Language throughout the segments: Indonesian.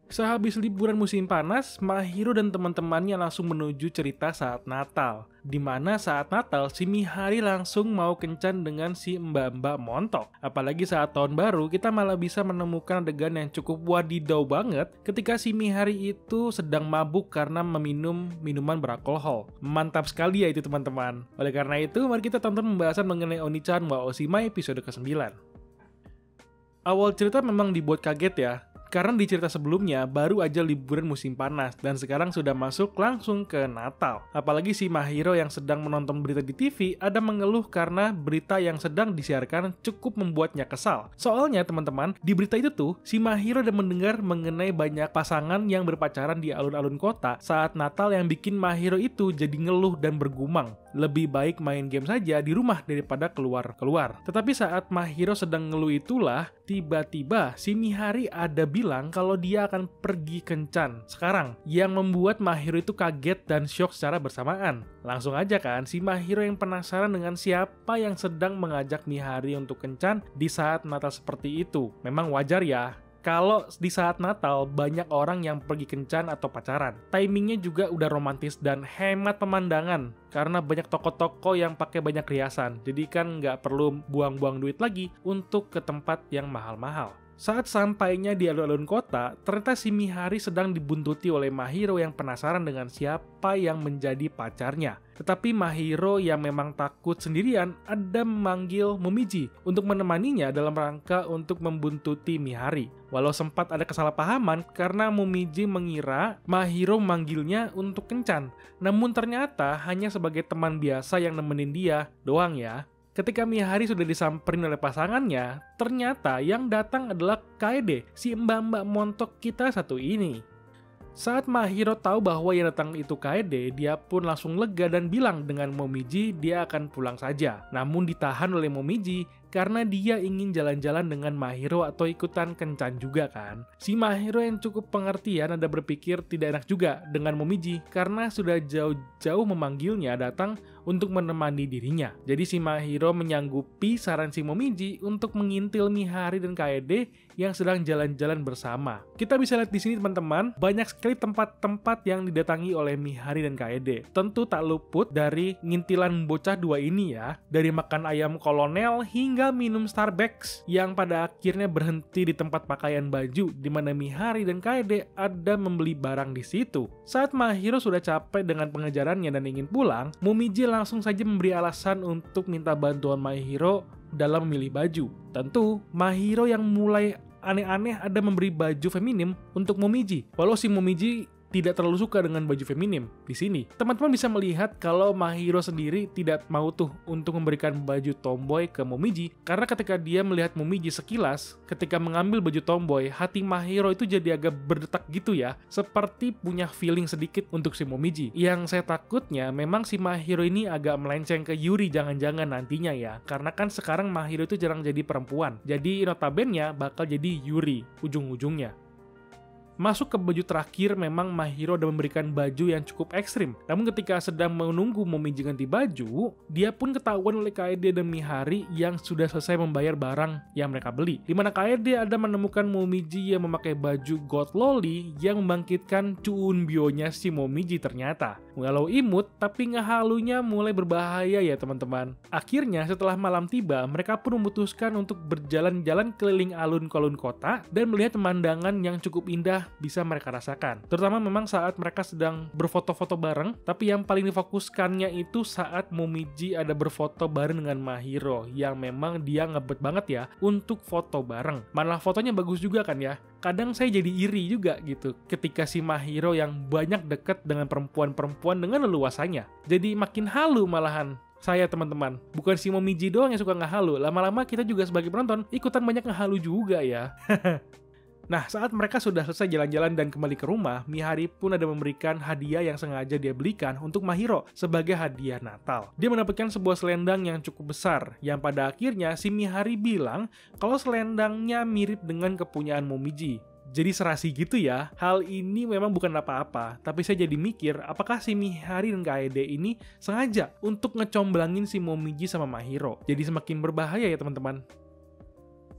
Sehabis liburan musim panas, Mahiro dan teman-temannya langsung menuju cerita saat Natal. Dimana saat Natal, si Mihari langsung mau kencan dengan si mbak-mbak montok. Apalagi saat tahun baru, kita malah bisa menemukan adegan yang cukup wadidaw banget ketika si Mihari itu sedang mabuk karena meminum minuman beralkohol. Mantap sekali ya itu teman-teman. Oleh karena itu, mari kita tonton pembahasan mengenai Oni-chan wa Oshima episode ke-9. Awal cerita memang dibuat kaget ya. Karena di cerita sebelumnya baru aja liburan musim panas dan sekarang sudah masuk langsung ke Natal. Apalagi si Mahiro yang sedang menonton berita di TV ada mengeluh karena berita yang sedang disiarkan cukup membuatnya kesal. Soalnya teman-teman, di berita itu tuh si Mahiro ada mendengar mengenai banyak pasangan yang berpacaran di alun-alun kota saat Natal yang bikin Mahiro itu jadi ngeluh dan bergumang. Lebih baik main game saja di rumah daripada keluar-keluar. Tetapi saat Mahiro sedang ngeluh itulah, tiba-tiba si Mihari ada bilang kalau dia akan pergi kencan sekarang, yang membuat Mahiro itu kaget dan syok secara bersamaan. Langsung aja kan, si Mahiro yang penasaran dengan siapa yang sedang mengajak Mihari untuk kencan di saat Natal seperti itu. Memang wajar ya, kalau di saat Natal banyak orang yang pergi kencan atau pacaran. Timingnya juga udah romantis dan hemat pemandangan karena banyak toko-toko yang pakai banyak riasan. Jadi kan nggak perlu buang-buang duit lagi untuk ke tempat yang mahal-mahal. Saat sampainya di alun-alun kota, ternyata si Mihari sedang dibuntuti oleh Mahiro yang penasaran dengan siapa yang menjadi pacarnya. Tetapi Mahiro yang memang takut sendirian ada memanggil Momiji untuk menemaninya dalam rangka untuk membuntuti Mihari. Walau sempat ada kesalahpahaman karena Momiji mengira Mahiro memanggilnya untuk kencan. Namun ternyata hanya sebagai teman biasa yang nemenin dia doang ya. Ketika Mihari sudah disamperin oleh pasangannya, ternyata yang datang adalah Kaede, si mbak-mbak montok kita satu ini. Saat Mahiro tahu bahwa yang datang itu Kaede, dia pun langsung lega dan bilang dengan Momiji dia akan pulang saja. Namun ditahan oleh Momiji karena dia ingin jalan-jalan dengan Mahiro atau ikutan kencan juga kan. Si Mahiro yang cukup pengertian ada berpikir tidak enak juga dengan Momiji karena sudah jauh-jauh memanggilnya datang untuk menemani dirinya. Jadi si Mahiro menyanggupi saran si Momiji untuk mengintil Mihari dan Kaede yang sedang jalan-jalan bersama. Kita bisa lihat di sini teman-teman, banyak sekali tempat-tempat yang didatangi oleh Mihari dan Kaede. Tentu tak luput dari ngintilan bocah dua ini ya, dari makan ayam kolonel hingga minum Starbucks yang pada akhirnya berhenti di tempat pakaian baju di mana Mihari dan Kaede ada membeli barang di situ. Saat Mahiro sudah capek dengan pengejarannya dan ingin pulang, Momiji langsung saja memberi alasan untuk minta bantuan Mahiro dalam memilih baju. Tentu, Mahiro yang mulai aneh-aneh ada memberi baju feminim untuk Momiji. Walau si Momiji tidak terlalu suka dengan baju feminim di sini. Teman-teman bisa melihat kalau Mahiro sendiri tidak mau tuh untuk memberikan baju tomboy ke Momiji karena ketika dia melihat Momiji sekilas, ketika mengambil baju tomboy, hati Mahiro itu jadi agak berdetak gitu ya, seperti punya feeling sedikit untuk si Momiji. Yang saya takutnya memang si Mahiro ini agak melenceng ke Yuri jangan-jangan nantinya ya, karena kan sekarang Mahiro itu jarang jadi perempuan. Jadi notabene bakal jadi Yuri ujung-ujungnya. Masuk ke baju terakhir, memang Mahiro udah memberikan baju yang cukup ekstrim. Namun ketika sedang menunggu Momiji ganti baju, dia pun ketahuan oleh Kaede dan Mihari yang sudah selesai membayar barang yang mereka beli. Di mana Kaede ada menemukan Momiji yang memakai baju God Loli yang membangkitkan Chuunbyo-nya si Momiji ternyata. Walau imut, tapi ngehalunya mulai berbahaya ya teman-teman. Akhirnya setelah malam tiba, mereka pun memutuskan untuk berjalan-jalan keliling alun-alun kota dan melihat pemandangan yang cukup indah bisa mereka rasakan. Terutama memang saat mereka sedang berfoto-foto bareng, tapi yang paling difokuskannya itu saat Momiji ada berfoto bareng dengan Mahiro, yang memang dia ngebet banget ya untuk foto bareng. Malah fotonya bagus juga kan ya. Kadang saya jadi iri juga gitu ketika si Mahiro yang banyak deket dengan perempuan-perempuan dengan leluasanya. Jadi makin halu malahan. Saya teman-teman, bukan si Momiji doang yang suka ngehalu. Lama-lama kita juga sebagai penonton ikutan banyak ngehalu juga ya. Nah, saat mereka sudah selesai jalan-jalan dan kembali ke rumah, Mihari pun ada memberikan hadiah yang sengaja dia belikan untuk Mahiro sebagai hadiah Natal. Dia mendapatkan sebuah selendang yang cukup besar, yang pada akhirnya si Mihari bilang kalau selendangnya mirip dengan kepunyaan Momiji. Jadi serasi gitu ya. Hal ini memang bukan apa-apa, tapi saya jadi mikir apakah si Mihari dan Kaede ini sengaja untuk ngecomblangin si Momiji sama Mahiro. Jadi semakin berbahaya ya teman-teman.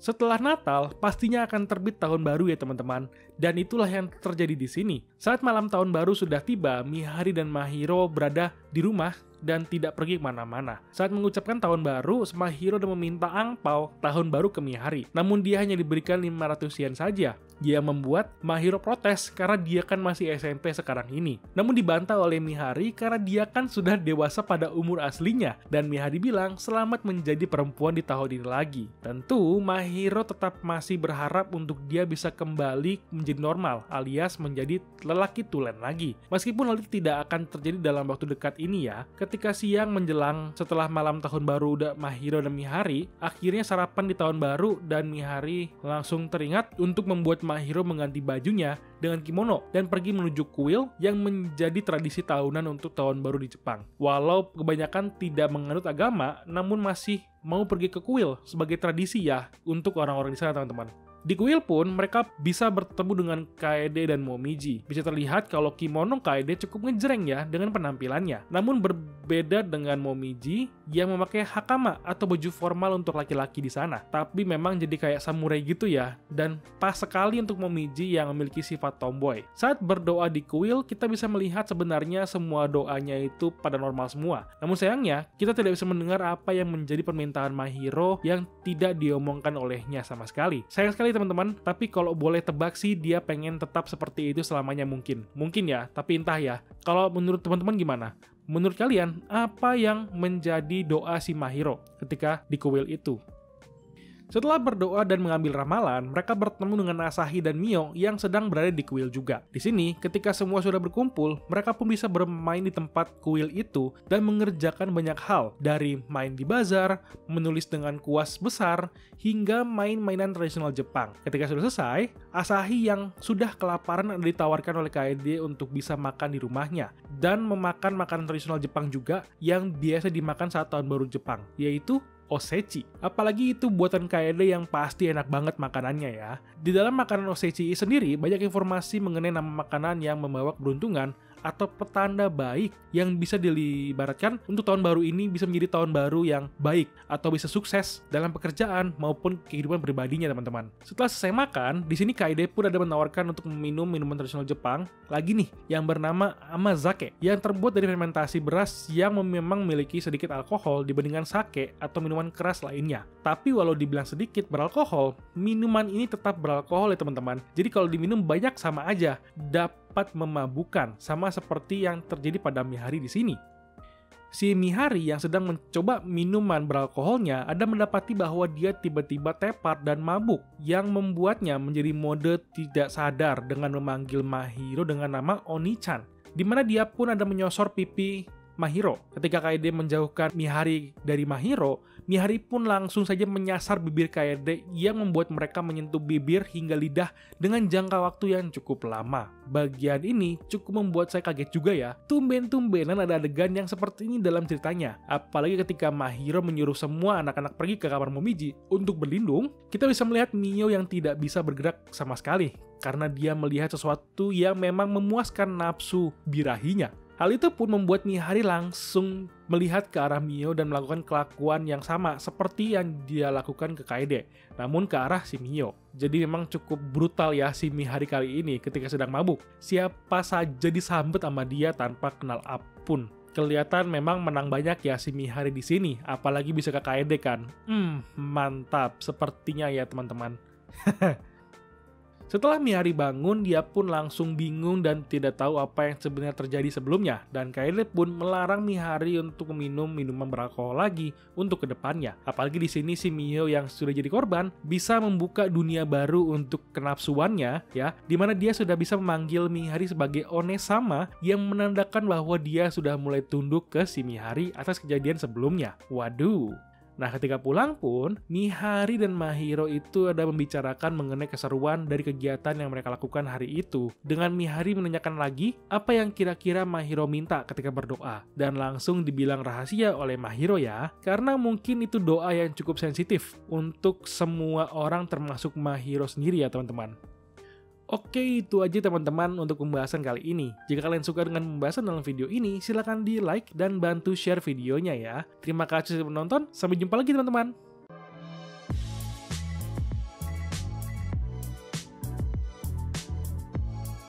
Setelah Natal, pastinya akan terbit tahun baru ya teman-teman. Dan itulah yang terjadi di sini. Saat malam tahun baru sudah tiba, Mihari dan Mahiro berada di rumah dan tidak pergi kemana-mana. Saat mengucapkan tahun baru, Mahiro dan meminta angpau tahun baru ke Mihari. Namun dia hanya diberikan 500 yen saja. Dia membuat Mahiro protes karena dia kan masih SMP sekarang ini. Namun dibantah oleh Mihari karena dia kan sudah dewasa pada umur aslinya. Dan Mihari bilang selamat menjadi perempuan di tahun ini lagi. Tentu Mahiro tetap masih berharap untuk dia bisa kembali menjadi normal alias menjadi lelaki tulen lagi. Meskipun hal itu tidak akan terjadi dalam waktu dekat ini ya. Ketika siang menjelang setelah malam tahun baru udah Mahiro dan Mihari, akhirnya sarapan di tahun baru dan Mihari langsung teringat untuk membuat Mahiro mengganti bajunya dengan kimono dan pergi menuju kuil yang menjadi tradisi tahunan untuk tahun baru di Jepang. Walau kebanyakan tidak menganut agama, namun masih mau pergi ke kuil sebagai tradisi ya untuk orang-orang di sana teman-teman. Di kuil pun mereka bisa bertemu dengan Kaede dan Momiji. Bisa terlihat kalau kimono Kaede cukup ngejreng ya dengan penampilannya. Namun berbeda dengan Momiji yang memakai hakama atau baju formal untuk laki-laki di sana. Tapi memang jadi kayak samurai gitu ya. Dan pas sekali untuk Momiji yang memiliki sifat tomboy. Saat berdoa di kuil, kita bisa melihat sebenarnya semua doanya itu pada normal semua. Namun sayangnya, kita tidak bisa mendengar apa yang menjadi permintaan Mahiro yang tidak diomongkan olehnya sama sekali. Sayang sekali teman-teman, tapi kalau boleh tebak sih dia pengen tetap seperti itu selamanya mungkin. Mungkin ya, tapi entah ya. Kalau menurut teman-teman gimana? Menurut kalian, apa yang menjadi doa si Mahiro ketika di kuil itu? Setelah berdoa dan mengambil ramalan, mereka bertemu dengan Asahi dan Mio yang sedang berada di kuil juga. Di sini, ketika semua sudah berkumpul, mereka pun bisa bermain di tempat kuil itu dan mengerjakan banyak hal, dari main di bazar, menulis dengan kuas besar, hingga main-mainan tradisional Jepang. Ketika sudah selesai, Asahi yang sudah kelaparan ditawarkan oleh Kaede untuk bisa makan di rumahnya, dan memakan makanan tradisional Jepang juga yang biasa dimakan saat tahun baru Jepang, yaitu osechi. Apalagi itu buatan Kaede yang pasti enak banget makanannya ya. Di dalam makanan osechi sendiri banyak informasi mengenai nama makanan yang membawa keberuntungan atau petanda baik yang bisa diibaratkan untuk tahun baru ini bisa menjadi tahun baru yang baik atau bisa sukses dalam pekerjaan maupun kehidupan pribadinya teman-teman. Setelah selesai makan, di sini Kaede pun ada menawarkan untuk meminum minuman tradisional Jepang lagi nih yang bernama amazake yang terbuat dari fermentasi beras yang memang memiliki sedikit alkohol dibandingkan sake atau minuman keras lainnya. Tapi walau dibilang sedikit beralkohol, minuman ini tetap beralkohol ya teman-teman. Jadi kalau diminum banyak sama aja, dapat memabukkan, sama seperti yang terjadi pada Mihari di sini. Si Mihari yang sedang mencoba minuman beralkoholnya ada mendapati bahwa dia tiba-tiba tepar dan mabuk yang membuatnya menjadi mode tidak sadar dengan memanggil Mahiro dengan nama Oni-chan, di mana dia pun ada menyosor pipi Mahiro. Ketika Kaede menjauhkan Mihari dari Mahiro, Mihari pun langsung saja menyasar bibir Kaede yang membuat mereka menyentuh bibir hingga lidah dengan jangka waktu yang cukup lama. Bagian ini cukup membuat saya kaget juga ya. Tumben-tumbenan ada adegan yang seperti ini dalam ceritanya. Apalagi ketika Mahiro menyuruh semua anak-anak pergi ke kamar Momiji untuk berlindung, kita bisa melihat Mio yang tidak bisa bergerak sama sekali karena dia melihat sesuatu yang memang memuaskan nafsu birahinya. Hal itu pun membuat Mihari langsung melihat ke arah Mio dan melakukan kelakuan yang sama seperti yang dia lakukan ke Kaede, namun ke arah si Mio. Jadi memang cukup brutal ya si Mihari kali ini ketika sedang mabuk. Siapa saja disambet sama dia tanpa kenal apapun. Kelihatan memang menang banyak ya si Mihari di sini, apalagi bisa ke Kaede kan. Mantap sepertinya ya teman-teman. Setelah Mihari bangun, dia pun langsung bingung dan tidak tahu apa yang sebenarnya terjadi sebelumnya. Dan Kaede pun melarang Mihari untuk meminum minuman beralkohol lagi untuk kedepannya. Apalagi di sini si Mio yang sudah jadi korban bisa membuka dunia baru untuk kenapsuannya ya, dimana dia sudah bisa memanggil Mihari sebagai Onesama yang menandakan bahwa dia sudah mulai tunduk ke si Mihari atas kejadian sebelumnya. Waduh. Nah, ketika pulang pun, Mihari dan Mahiro itu ada membicarakan mengenai keseruan dari kegiatan yang mereka lakukan hari itu. Dengan Mihari menanyakan lagi apa yang kira-kira Mahiro minta ketika berdoa. Dan langsung dibilang rahasia oleh Mahiro ya, karena mungkin itu doa yang cukup sensitif untuk semua orang termasuk Mahiro sendiri ya teman-teman. Oke, itu aja teman-teman untuk pembahasan kali ini. Jika kalian suka dengan pembahasan dalam video ini, silahkan di like dan bantu share videonya ya. Terima kasih sudah menonton, sampai jumpa lagi teman-teman.